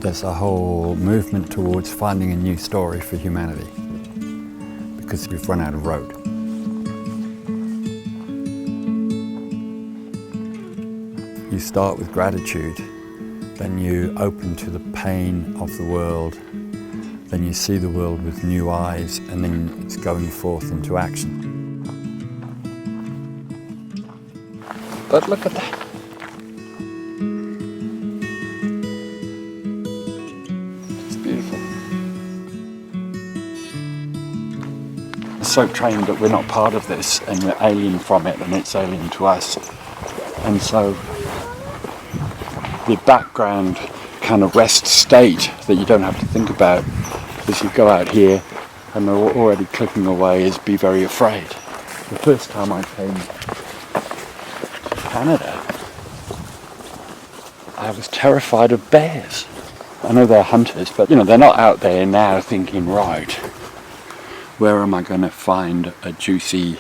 there's a whole movement towards finding a new story for humanity because we've run out of road. You start with gratitude, then you open to the pain of the world, then you see the world with new eyes, and then it's going forth into action. But look at that. It's beautiful. We're so trained that we're not part of this and we're alien from it and it's alien to us. And so the background kind of rest state that you don't have to think about as you go out here and are already clicking away is be very afraid. The first time I came to Canada, I was terrified of bears. I know they're hunters, but they're not out there now thinking, right, where am I going to find a juicy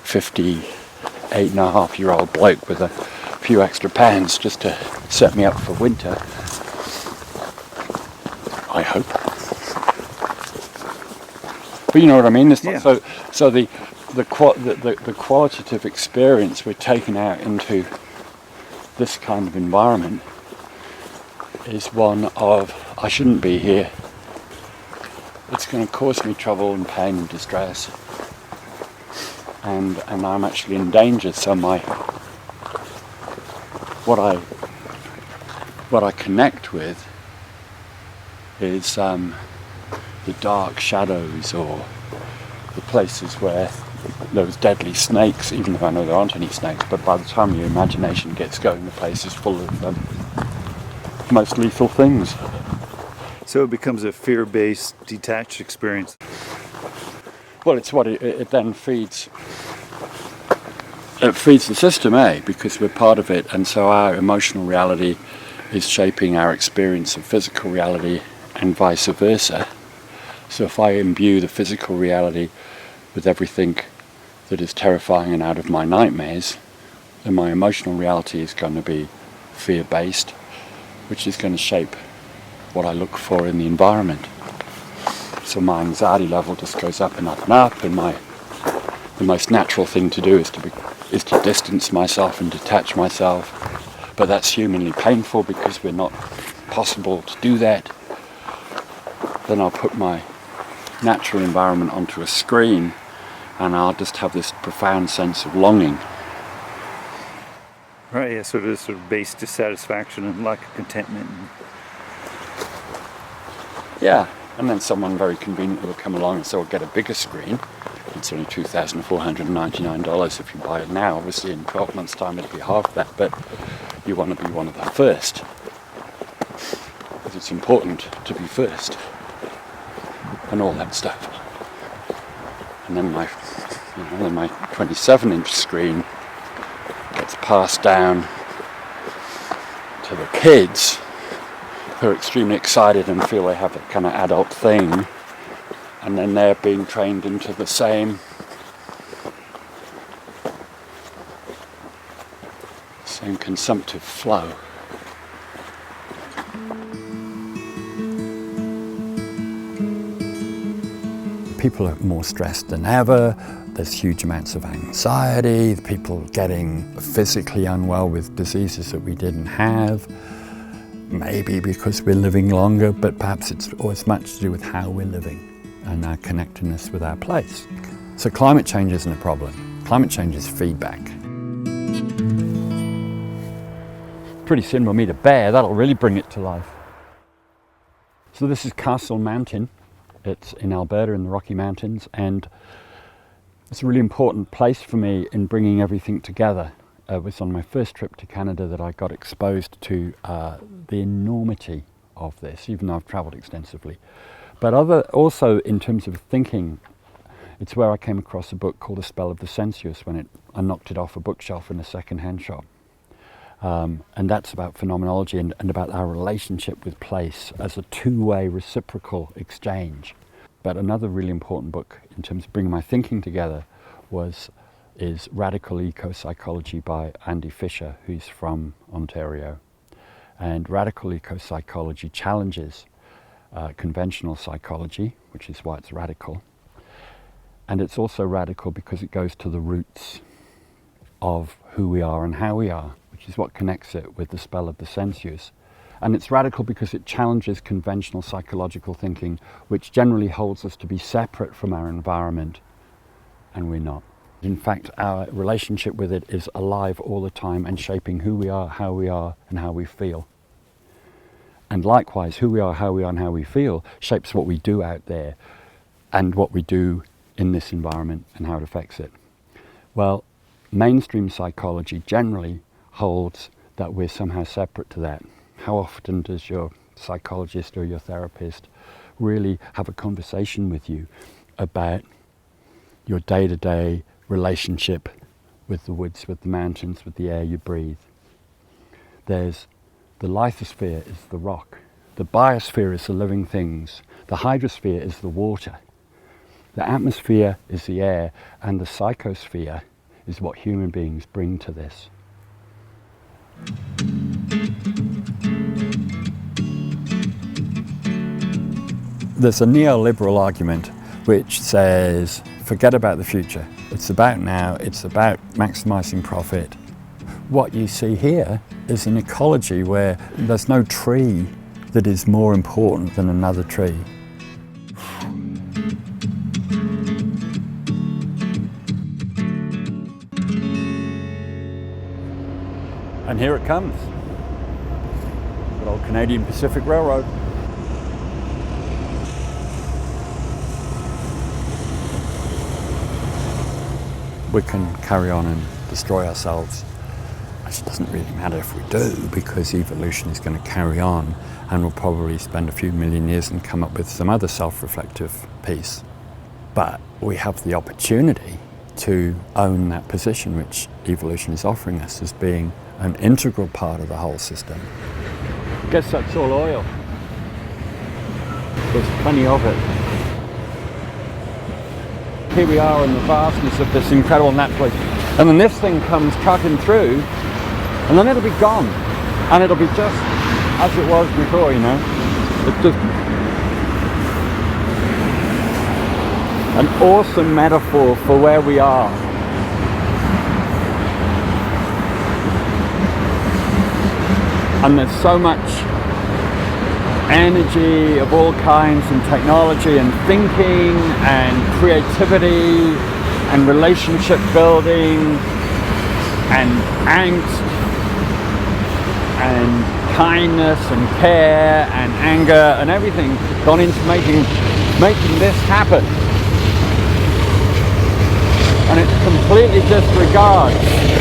58.5-year-old bloke with a few extra pounds just to set me up for winter. I hope. But you know what I mean? Yeah. So the qualitative experience we're taking out into this kind of environment is one of, I shouldn't be here. It's going to cause me trouble and pain and distress. And I'm actually in danger, so what I connect with is the dark shadows or the places where those deadly snakes, even though I know there aren't any snakes, but by the time your imagination gets going, the place is full of most lethal things. So it becomes a fear-based, detached experience. Well, it's what it then feeds. It feeds the system, because we're part of it, and so our emotional reality is shaping our experience of physical reality and vice versa. So if I imbue the physical reality with everything that is terrifying and out of my nightmares, then my emotional reality is going to be fear-based, which is going to shape what I look for in the environment. So my anxiety level just goes up and up and up, and the most natural thing to do is to distance myself and detach myself. But that's humanly painful because we're not possible to do that. Then I'll put my natural environment onto a screen and I'll just have this profound sense of longing. Right, yeah, so there's sort of base dissatisfaction and lack of contentment. Yeah, and then someone very conveniently will come along and say, well, get a bigger screen. It's only $2,499 if you buy it now. Obviously in 12 months' time it'll be half that, but you want to be one of the first. Because it's important to be first. And all that stuff. And then my 27-inch screen gets passed down to the kids who are extremely excited and feel they have a kind of adult thing, and then they're being trained into the same consumptive flow. People are more stressed than ever. There's huge amounts of anxiety. People getting physically unwell with diseases that we didn't have. Maybe because we're living longer, but perhaps it's as much to do with how we're living and our connectedness with our place. So climate change isn't a problem. Climate change is feedback. Pretty soon we'll meet a bear. That'll really bring it to life. So this is Castle Mountain. It's in Alberta in the Rocky Mountains, and it's a really important place for me in bringing everything together. It was on my first trip to Canada that I got exposed to the enormity of this, even though I've travelled extensively. But also in terms of thinking, it's where I came across a book called The Spell of the Sensuous when I knocked it off a bookshelf in a second-hand shop. And that's about phenomenology and about our relationship with place as a two-way reciprocal exchange. But another really important book in terms of bringing my thinking together is Radical Eco-Psychology by Andy Fisher, who's from Ontario. And radical eco-psychology challenges conventional psychology, which is why it's radical. And it's also radical because it goes to the roots of who we are and how we are, which is what connects it with the spell of the sensuous. And it's radical because it challenges conventional psychological thinking, which generally holds us to be separate from our environment, and we're not. In fact, our relationship with it is alive all the time and shaping who we are, and how we feel. And likewise, who we are, and how we feel shapes what we do out there and what we do in this environment and how it affects it. Well, mainstream psychology generally holds that we're somehow separate to that. How often does your psychologist or your therapist really have a conversation with you about your day-to-day relationship with the woods, with the mountains, with the air you breathe? There's the lithosphere is the rock, the biosphere is the living things, the hydrosphere is the water, the atmosphere is the air, and the psychosphere is what human beings bring to this. There's a neoliberal argument which says, forget about the future. It's about now, it's about maximizing profit. What you see here is an ecology where there's no tree that is more important than another tree. And here it comes. Good old Canadian Pacific Railroad. We can carry on and destroy ourselves. It doesn't really matter if we do, because evolution is going to carry on, and we'll probably spend a few million years and come up with some other self-reflective piece. But we have the opportunity to own that position which evolution is offering us as being an integral part of the whole system. I guess that's all oil. There's plenty of it. Here we are in the vastness of this incredible natural, and then this thing comes cutting through, and then it'll be gone, and it'll be just as it was before, you know. It's just an awesome metaphor for where we are. And there's so much energy of all kinds, and technology and thinking and creativity and relationship building and angst and kindness and care and anger and everything gone into making this happen. And it completely disregards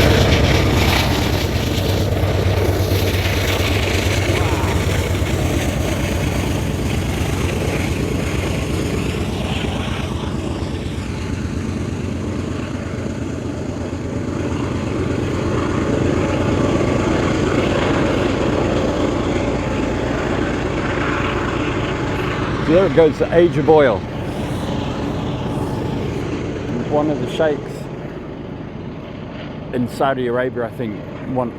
there it goes, the age of oil. One of the sheikhs in Saudi Arabia, I think,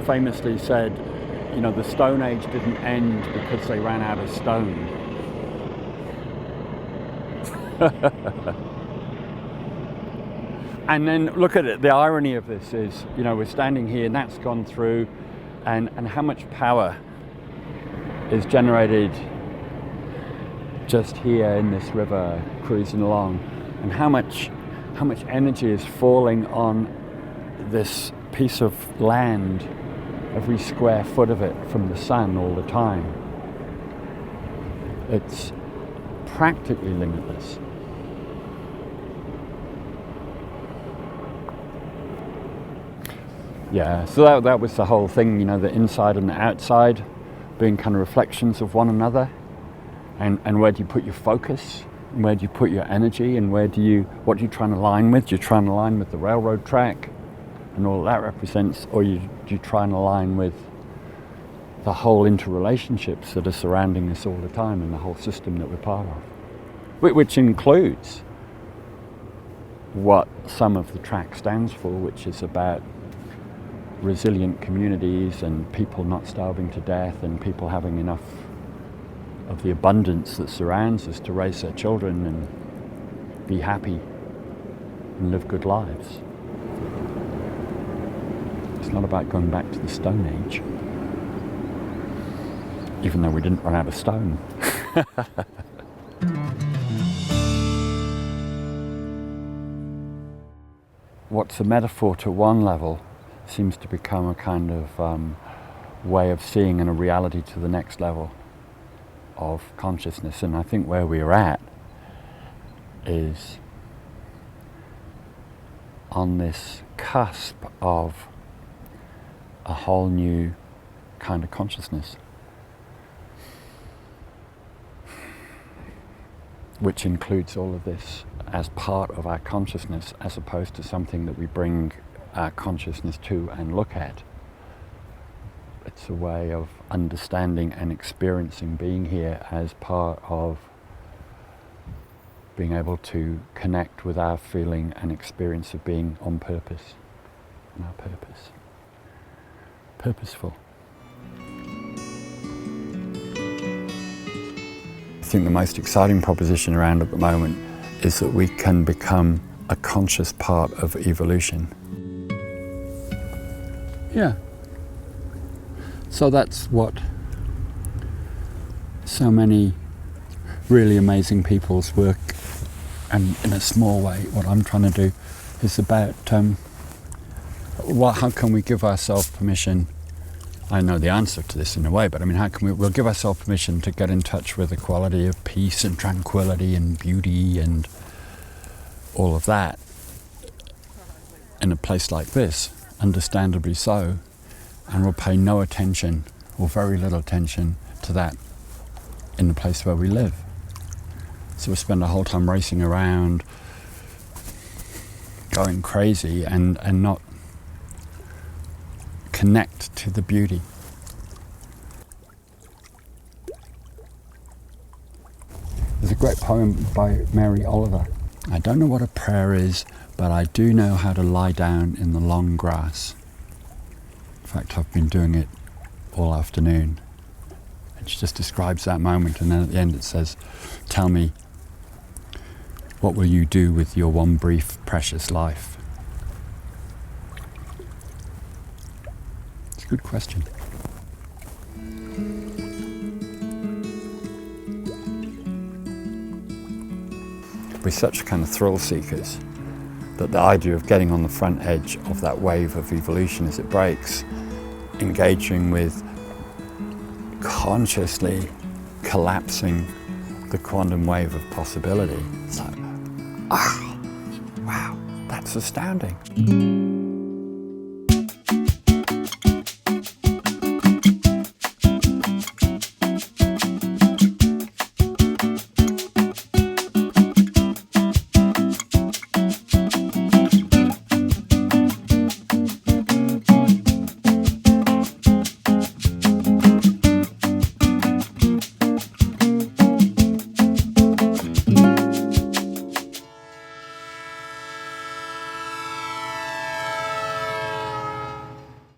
famously said, you know, the Stone Age didn't end because they ran out of stone. And then look at it, the irony of this is, you know, we're standing here and that's gone through, and how much power is generated just here in this river cruising along, and how much energy is falling on this piece of land, every square foot of it, from the sun all the time. It's practically limitless. Yeah, so that was the whole thing, you know, the inside and the outside being kind of reflections of one another. And where do you put your focus? And where do you put your energy? And what are you trying to align with? Do you try and align with the railroad track and all that represents, or do you try and align with the whole interrelationships that are surrounding us all the time and the whole system that we're part of? Which includes what some of the track stands for, which is about resilient communities and people not starving to death and people having enough of the abundance that surrounds us to raise their children and be happy and live good lives. It's not about going back to the Stone Age, even though we didn't run out of stone. What's a metaphor to one level seems to become a kind of way of seeing and a reality to the next level of consciousness. And I think where we're at is on this cusp of a whole new kind of consciousness, which includes all of this as part of our consciousness, as opposed to something that we bring our consciousness to and look at. It's a way of understanding and experiencing being here as part of being able to connect with our feeling and experience of being on purpose, and our purpose. Purposeful. I think the most exciting proposition around at the moment is that we can become a conscious part of evolution. Yeah. So that's what so many really amazing people's work, and in a small way what I'm trying to do, is about how can we give ourselves permission. I know the answer to this in a way, but I mean, how can we'll give ourselves permission to get in touch with the quality of peace and tranquility and beauty and all of that in a place like this, understandably so, and we'll pay no attention or very little attention to that in the place where we live. So we spend the whole time racing around, going crazy, and not connect to the beauty. There's a great poem by Mary Oliver. I don't know what a prayer is, but I do know how to lie down in the long grass. In fact, I've been doing it all afternoon. And she just describes that moment, and then at the end it says, "Tell me, what will you do with your one brief, precious life?" It's a good question. We're such kind of thrill seekers that the idea of getting on the front edge of that wave of evolution as it breaks, engaging with consciously collapsing the quantum wave of possibility, it's like, wow, that's astounding.